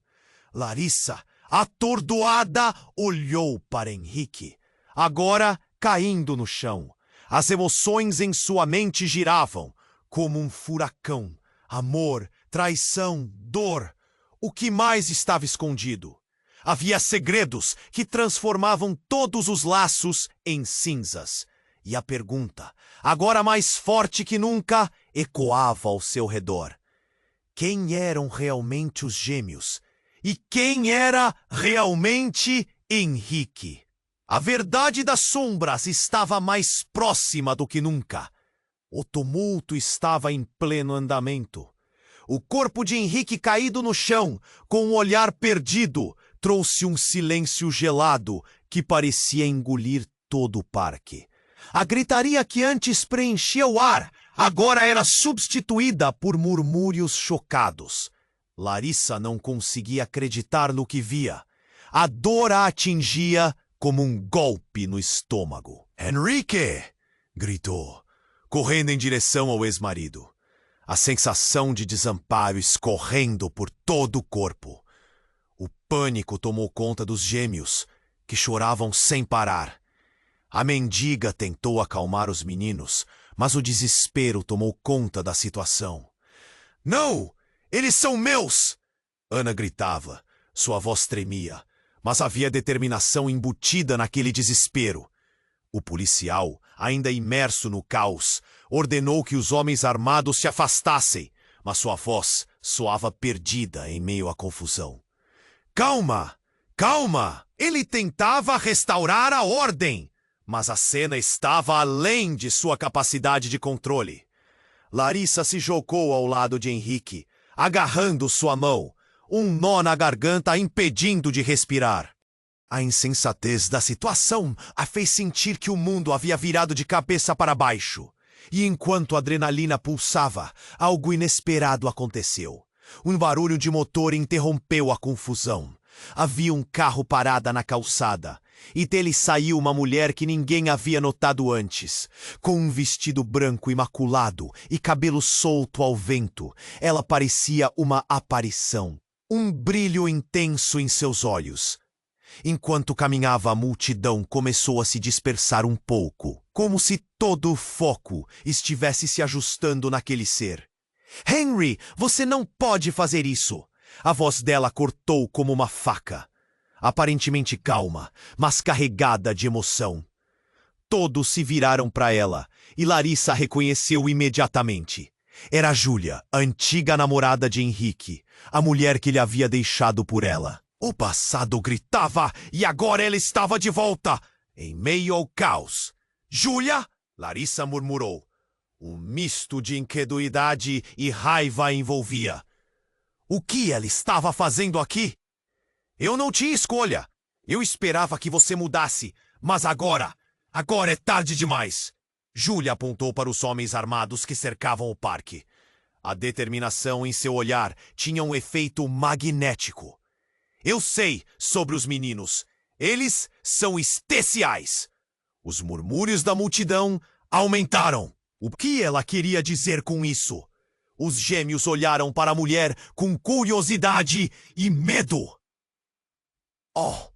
Larissa, atordoada, olhou para Henrique, agora caindo no chão. As emoções em sua mente giravam, como um furacão. Amor, traição, dor. O que mais estava escondido? Havia segredos que transformavam todos os laços em cinzas. E a pergunta, agora mais forte que nunca, ecoava ao seu redor. Quem eram realmente os gêmeos? E quem era realmente Henrique? A verdade das sombras estava mais próxima do que nunca. O tumulto estava em pleno andamento. O corpo de Henrique caído no chão, com um olhar perdido, trouxe um silêncio gelado que parecia engolir todo o parque. A gritaria que antes preenchia o ar, agora era substituída por murmúrios chocados. Larissa não conseguia acreditar no que via. A dor a atingia como um golpe no estômago. "Henrique!" gritou, correndo em direção ao ex-marido. A sensação de desamparo escorrendo por todo o corpo. O pânico tomou conta dos gêmeos, que choravam sem parar. A mendiga tentou acalmar os meninos, mas o desespero tomou conta da situação. "Não! Eles são meus!" Ana gritava. Sua voz tremia, mas havia determinação embutida naquele desespero. O policial, ainda imerso no caos, ordenou que os homens armados se afastassem, mas sua voz soava perdida em meio à confusão. "Calma! Calma!" Ele tentava restaurar a ordem, mas a cena estava além de sua capacidade de controle. Larissa se jogou ao lado de Henrique, agarrando sua mão, um nó na garganta a impedindo de respirar. A insensatez da situação a fez sentir que o mundo havia virado de cabeça para baixo. E enquanto a adrenalina pulsava, algo inesperado aconteceu. Um barulho de motor interrompeu a confusão. Havia um carro parado na calçada, e dele saiu uma mulher que ninguém havia notado antes. Com um vestido branco imaculado e cabelo solto ao vento, ela parecia uma aparição. Um brilho intenso em seus olhos. Enquanto caminhava, a multidão começou a se dispersar um pouco, como se todo o foco estivesse se ajustando naquele ser. "Henry, você não pode fazer isso!" A voz dela cortou como uma faca. Aparentemente calma, mas carregada de emoção. Todos se viraram para ela, e Larissa a reconheceu imediatamente. Era Júlia, a antiga namorada de Henrique, a mulher que ele havia deixado por ela. O passado gritava e agora ela estava de volta, em meio ao caos. "Júlia?" Larissa murmurou. Um misto de incredulidade e raiva a envolvia. O que ela estava fazendo aqui? "Eu não tinha escolha. Eu esperava que você mudasse, mas agora é tarde demais." Júlia apontou para os homens armados que cercavam o parque. A determinação em seu olhar tinha um efeito magnético. "Eu sei sobre os meninos. Eles são especiais." Os murmúrios da multidão aumentaram. O que ela queria dizer com isso? Os gêmeos olharam para a mulher com curiosidade e medo. "Oh,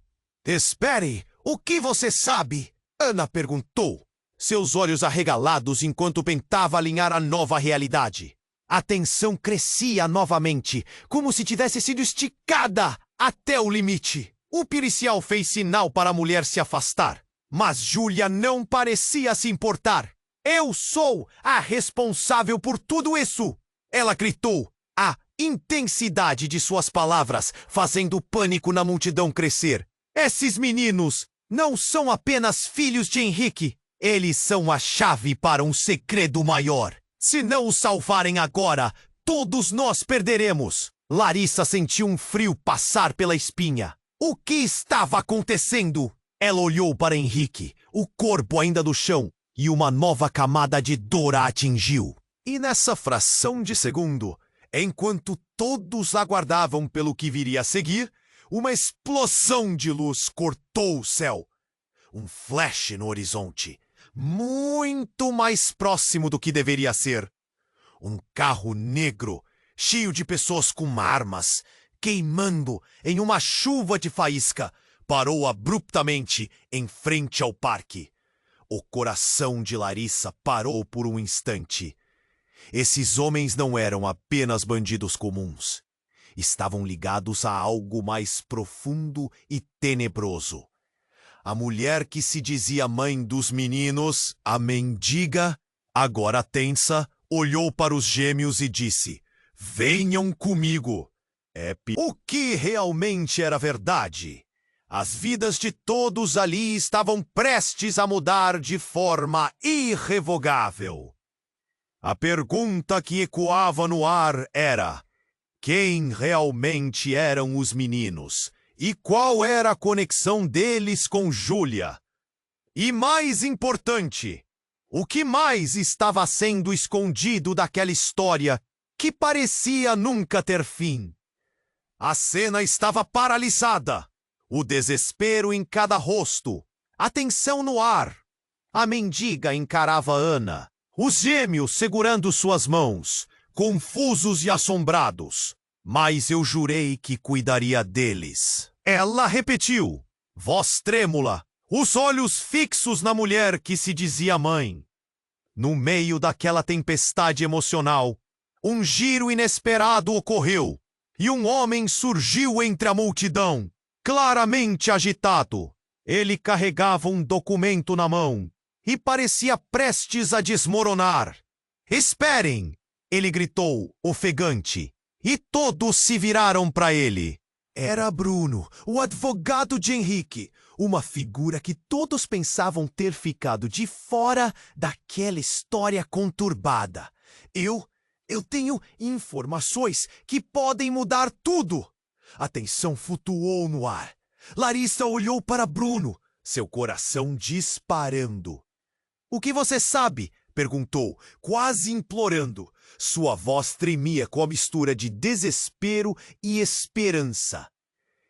espere! O que você sabe?" Ana perguntou, seus olhos arregalados enquanto tentava alinhar a nova realidade. A tensão crescia novamente, como se tivesse sido esticada até o limite. O policial fez sinal para a mulher se afastar, mas Júlia não parecia se importar. "Eu sou a responsável por tudo isso!" Ela gritou, a intensidade de suas palavras fazendo o pânico na multidão crescer. "Esses meninos não são apenas filhos de Henrique. Eles são a chave para um segredo maior. Se não os salvarem agora, todos nós perderemos." Larissa sentiu um frio passar pela espinha. O que estava acontecendo? Ela olhou para Henrique, o corpo ainda no chão, e uma nova camada de dor a atingiu. E nessa fração de segundo, enquanto todos aguardavam pelo que viria a seguir, uma explosão de luz cortou o céu. Um flash no horizonte, muito mais próximo do que deveria ser. Um carro negro, cheio de pessoas com armas, queimando em uma chuva de faísca, parou abruptamente em frente ao parque. O coração de Larissa parou por um instante. Esses homens não eram apenas bandidos comuns. Estavam ligados a algo mais profundo e tenebroso. A mulher que se dizia mãe dos meninos, a mendiga, agora tensa, olhou para os gêmeos e disse: "Venham comigo." O que realmente era verdade? As vidas de todos ali estavam prestes a mudar de forma irrevogável. A pergunta que ecoava no ar era: quem realmente eram os meninos? E qual era a conexão deles com Júlia? E mais importante, o que mais estava sendo escondido daquela história que parecia nunca ter fim? A cena estava paralisada. O desespero em cada rosto, a tensão no ar. A mendiga encarava Ana, os gêmeos segurando suas mãos, confusos e assombrados. Mas eu jurei que cuidaria deles. Ela repetiu, voz trêmula, os olhos fixos na mulher que se dizia mãe. No meio daquela tempestade emocional, um giro inesperado ocorreu, e um homem surgiu entre a multidão, claramente agitado. Ele carregava um documento na mão e parecia prestes a desmoronar. "Esperem!" ele gritou, ofegante, e todos se viraram para ele. Era Bruno, o advogado de Henrique, uma figura que todos pensavam ter ficado de fora daquela história conturbada. Eu tenho informações que podem mudar tudo. A tensão flutuou no ar. Larissa olhou para Bruno, seu coração disparando. "O que você sabe?" perguntou, quase implorando. Sua voz tremia com a mistura de desespero e esperança.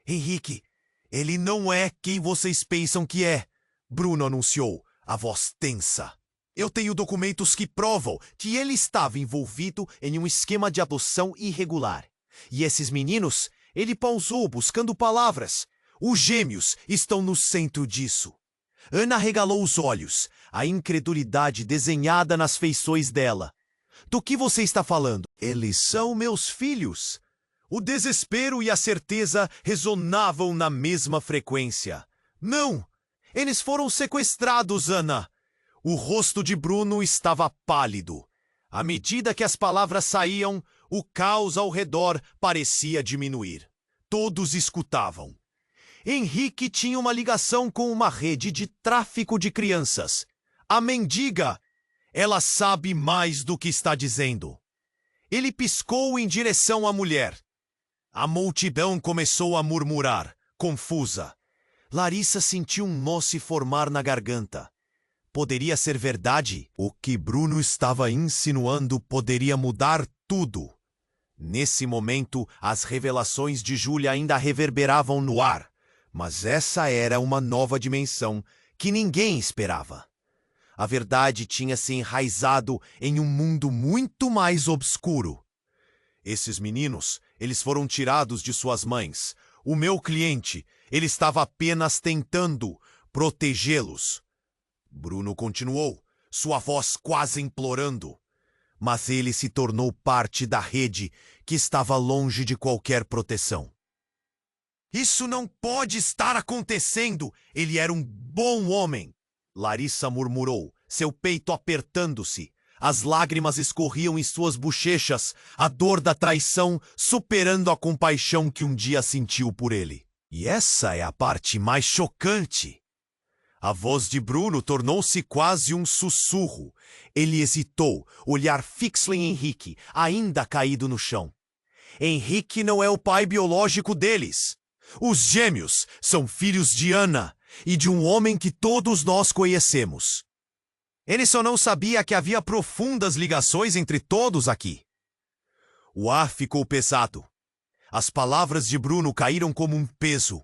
"Henrique, ele não é quem vocês pensam que é", Bruno anunciou, a voz tensa. "Eu tenho documentos que provam que ele estava envolvido em um esquema de adoção irregular. E esses meninos, ele pausou buscando palavras. Os gêmeos estão no centro disso." Ana regalou os olhos, a incredulidade desenhada nas feições dela. "Do que você está falando?" "Eles são meus filhos." O desespero e a certeza ressonavam na mesma frequência. "Não! Eles foram sequestrados, Ana!" O rosto de Bruno estava pálido. À medida que as palavras saíam, o caos ao redor parecia diminuir. Todos escutavam. Henrique tinha uma ligação com uma rede de tráfico de crianças. A mendiga, ela sabe mais do que está dizendo. Ele piscou em direção à mulher. A multidão começou a murmurar, confusa. Larissa sentiu um nó se formar na garganta. Poderia ser verdade? O que Bruno estava insinuando poderia mudar tudo. Nesse momento, as revelações de Júlia ainda reverberavam no ar. Mas essa era uma nova dimensão que ninguém esperava. A verdade tinha se enraizado em um mundo muito mais obscuro. Esses meninos, eles foram tirados de suas mães. O meu cliente, ele estava apenas tentando protegê-los. Bruno continuou, sua voz quase implorando. Mas ele se tornou parte da rede que estava longe de qualquer proteção. "Isso não pode estar acontecendo! Ele era um bom homem!" Larissa murmurou, seu peito apertando-se. As lágrimas escorriam em suas bochechas, a dor da traição superando a compaixão que um dia sentiu por ele. E essa é a parte mais chocante. A voz de Bruno tornou-se quase um sussurro. Ele hesitou, olhar fixo em Henrique, ainda caído no chão. Henrique não é o pai biológico deles. Os gêmeos são filhos de Ana e de um homem que todos nós conhecemos. Ele só não sabia que havia profundas ligações entre todos aqui. O ar ficou pesado. As palavras de Bruno caíram como um peso.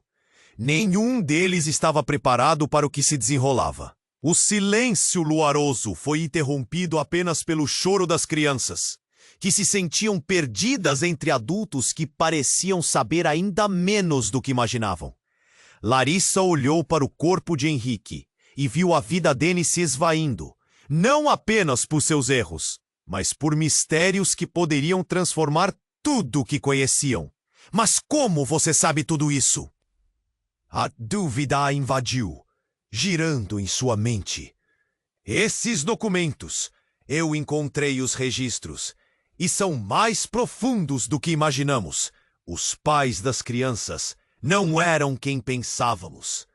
Nenhum deles estava preparado para o que se desenrolava. O silêncio luaroso foi interrompido apenas pelo choro das crianças, que se sentiam perdidas entre adultos que pareciam saber ainda menos do que imaginavam. Larissa olhou para o corpo de Henrique e viu a vida dele se esvaindo, não apenas por seus erros, mas por mistérios que poderiam transformar tudo o que conheciam. Mas como você sabe tudo isso? A dúvida a invadiu, girando em sua mente. Esses documentos, eu encontrei os registros, e são mais profundos do que imaginamos. Os pais das crianças não eram quem pensávamos.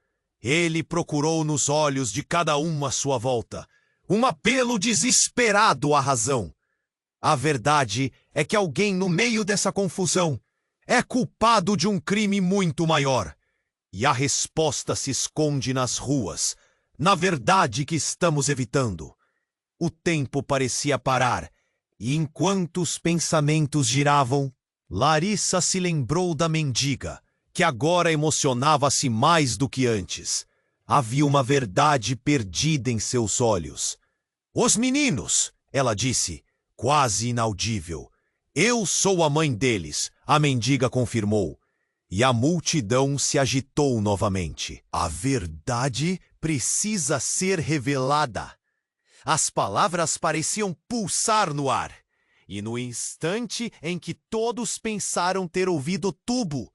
Ele procurou nos olhos de cada um à sua volta, um apelo desesperado à razão. A verdade é que alguém no meio dessa confusão é culpado de um crime muito maior. E a resposta se esconde nas ruas, na verdade que estamos evitando. O tempo parecia parar, e enquanto os pensamentos giravam, Larissa se lembrou da mendiga, que agora emocionava-se mais do que antes. Havia uma verdade perdida em seus olhos. Os meninos, ela disse, quase inaudível. Eu sou a mãe deles, a mendiga confirmou. E a multidão se agitou novamente. A verdade precisa ser revelada. As palavras pareciam pulsar no ar. E no instante em que todos pensaram ter ouvido o tubo,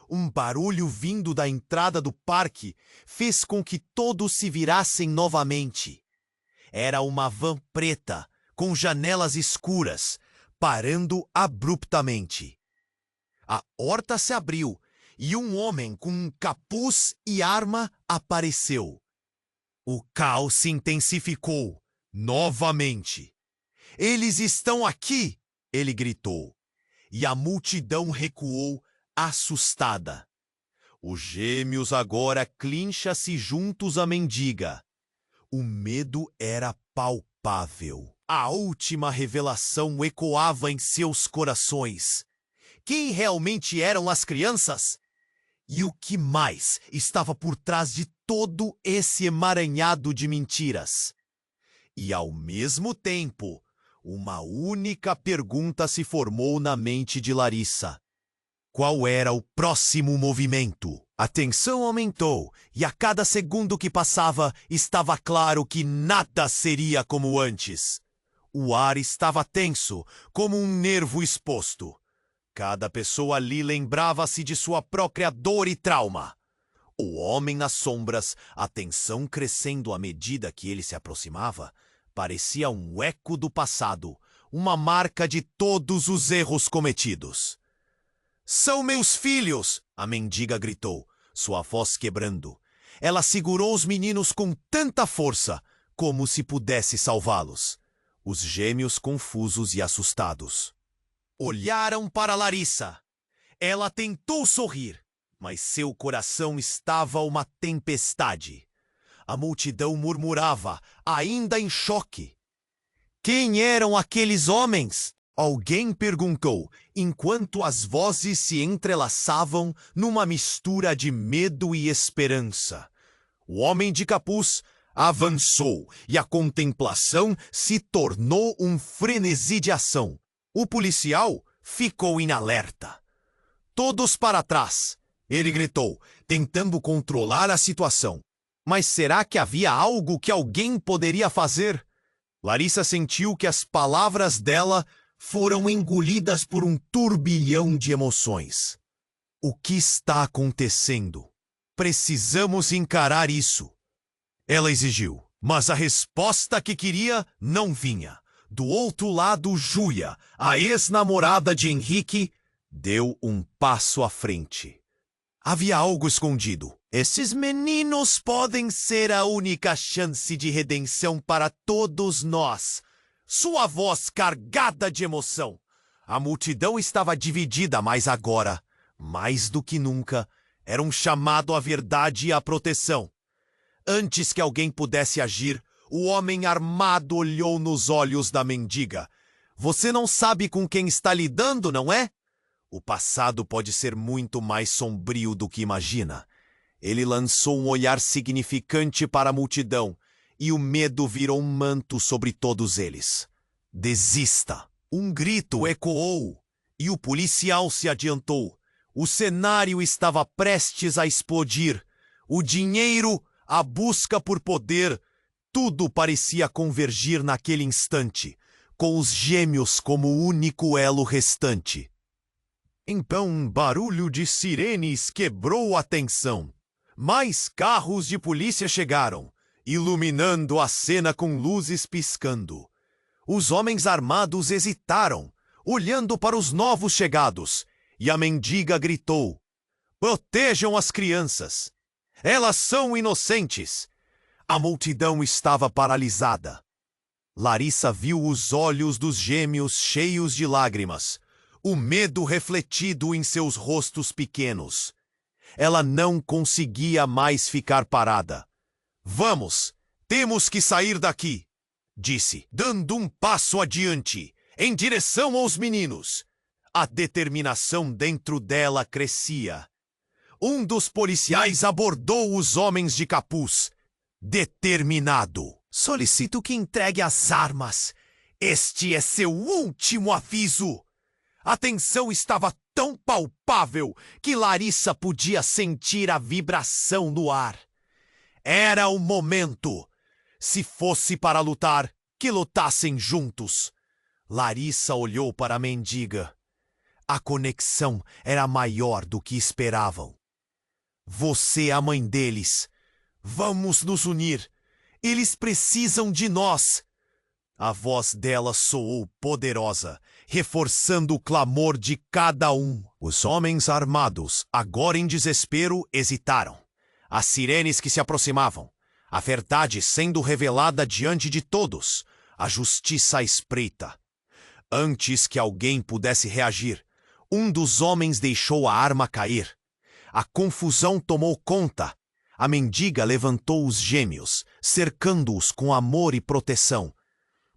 um barulho vindo da entrada do parque fez com que todos se virassem novamente. Era uma van preta, com janelas escuras, parando abruptamente. A horta se abriu e um homem com um capuz e arma apareceu. O caos se intensificou novamente. Eles estão aqui! Ele gritou. E a multidão recuou assustada. Os gêmeos agora clincha-se juntos à mendiga. O medo era palpável. A última revelação ecoava em seus corações. Quem realmente eram as crianças? E o que mais estava por trás de todo esse emaranhado de mentiras? E ao mesmo tempo, uma única pergunta se formou na mente de Larissa. Qual era o próximo movimento? A tensão aumentou, e a cada segundo que passava, estava claro que nada seria como antes. O ar estava tenso, como um nervo exposto. Cada pessoa ali lembrava-se de sua própria dor e trauma. O homem nas sombras, a tensão crescendo à medida que ele se aproximava, parecia um eco do passado, uma marca de todos os erros cometidos. "São meus filhos!" a mendiga gritou, sua voz quebrando. Ela segurou os meninos com tanta força, como se pudesse salvá-los. Os gêmeos confusos e assustados olharam para Larissa. Ela tentou sorrir, mas seu coração estava uma tempestade. A multidão murmurava, ainda em choque. Quem eram aqueles homens? Alguém perguntou, enquanto as vozes se entrelaçavam numa mistura de medo e esperança. O homem de capuz avançou e a contemplação se tornou um frenesi de ação. O policial ficou em alerta. "Todos para trás!" ele gritou, tentando controlar a situação. Mas será que havia algo que alguém poderia fazer? Larissa sentiu que as palavras dela foram engolidas por um turbilhão de emoções. O que está acontecendo? Precisamos encarar isso. Ela exigiu, mas a resposta que queria não vinha. Do outro lado, Júlia, a ex-namorada de Henrique, deu um passo à frente. Havia algo escondido. Esses meninos podem ser a única chance de redenção para todos nós. Sua voz carregada de emoção. A multidão estava dividida, mas agora, mais do que nunca, era um chamado à verdade e à proteção. Antes que alguém pudesse agir, O homem armado olhou nos olhos da mendiga. Você não sabe com quem está lidando, não é? O passado pode ser muito mais sombrio do que imagina. Ele lançou um olhar significante para a multidão, e o medo virou um manto sobre todos eles. Desista! Um grito ecoou, e o policial se adiantou. O cenário estava prestes a explodir. O dinheiro, a busca por poder, tudo parecia convergir naquele instante, com os gêmeos como único elo restante. Então um barulho de sirenes quebrou a tensão. Mais carros de polícia chegaram, iluminando a cena com luzes piscando. Os homens armados hesitaram, olhando para os novos chegados, e a mendiga gritou: "Protejam as crianças! Elas são inocentes!" A multidão estava paralisada. Larissa viu os olhos dos gêmeos cheios de lágrimas, o medo refletido em seus rostos pequenos. Ela não conseguia mais ficar parada. "Vamos, temos que sair daqui", disse, dando um passo adiante, em direção aos meninos. A determinação dentro dela crescia. Um dos policiais abordou os homens de capuz, determinado. "Solicito que entregue as armas. Este é seu último aviso." A tensão estava tão palpável que Larissa podia sentir a vibração no ar. Era o momento. Se fosse para lutar, que lutassem juntos. Larissa olhou para a mendiga. A conexão era maior do que esperavam. "Você é a mãe deles. Vamos nos unir. Eles precisam de nós." A voz dela soou poderosa, reforçando o clamor de cada um. Os homens armados, agora em desespero, hesitaram. As sirenes que se aproximavam, a verdade sendo revelada diante de todos, a justiça à espreita. Antes que alguém pudesse reagir, um dos homens deixou a arma cair. A confusão tomou conta. A mendiga levantou os gêmeos, cercando-os com amor e proteção.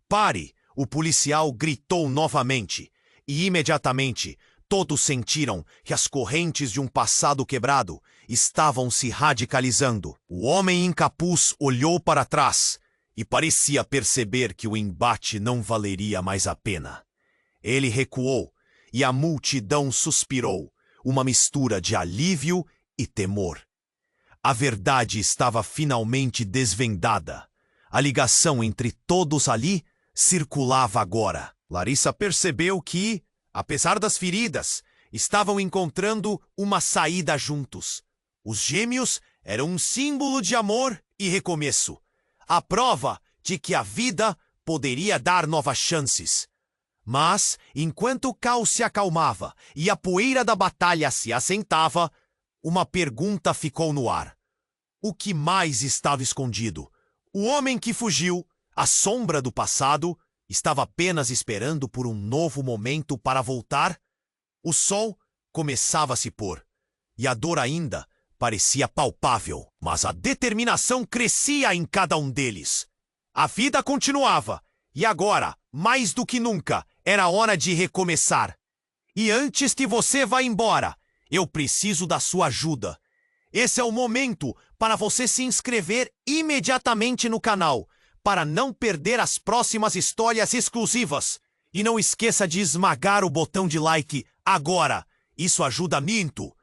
"Pare!" O policial gritou novamente, e imediatamente todos sentiram que as correntes de um passado quebrado estavam se radicalizando. O homem em capuz olhou para trás e parecia perceber que o embate não valeria mais a pena. Ele recuou e a multidão suspirou, uma mistura de alívio e temor. A verdade estava finalmente desvendada. A ligação entre todos ali circulava agora. Larissa percebeu que, apesar das feridas, estavam encontrando uma saída juntos. Os gêmeos eram um símbolo de amor e recomeço. A prova de que a vida poderia dar novas chances. Mas, enquanto o caos se acalmava e a poeira da batalha se assentava, uma pergunta ficou no ar. O que mais estava escondido? O homem que fugiu, a sombra do passado, estava apenas esperando por um novo momento para voltar? O sol começava a se pôr, e a dor ainda parecia palpável, mas a determinação crescia em cada um deles. A vida continuava, e agora, mais do que nunca, era hora de recomeçar. E antes que você vá embora, eu preciso da sua ajuda. Esse é o momento para você se inscrever imediatamente no canal, para não perder as próximas histórias exclusivas. E não esqueça de esmagar o botão de like agora. Isso ajuda muito.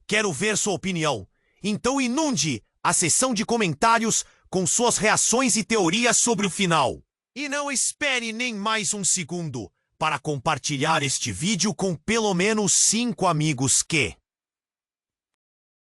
Quero ver sua opinião. Então inunde a seção de comentários com suas reações e teorias sobre o final. E não espere nem mais um segundo para compartilhar este vídeo com pelo menos 5 amigos que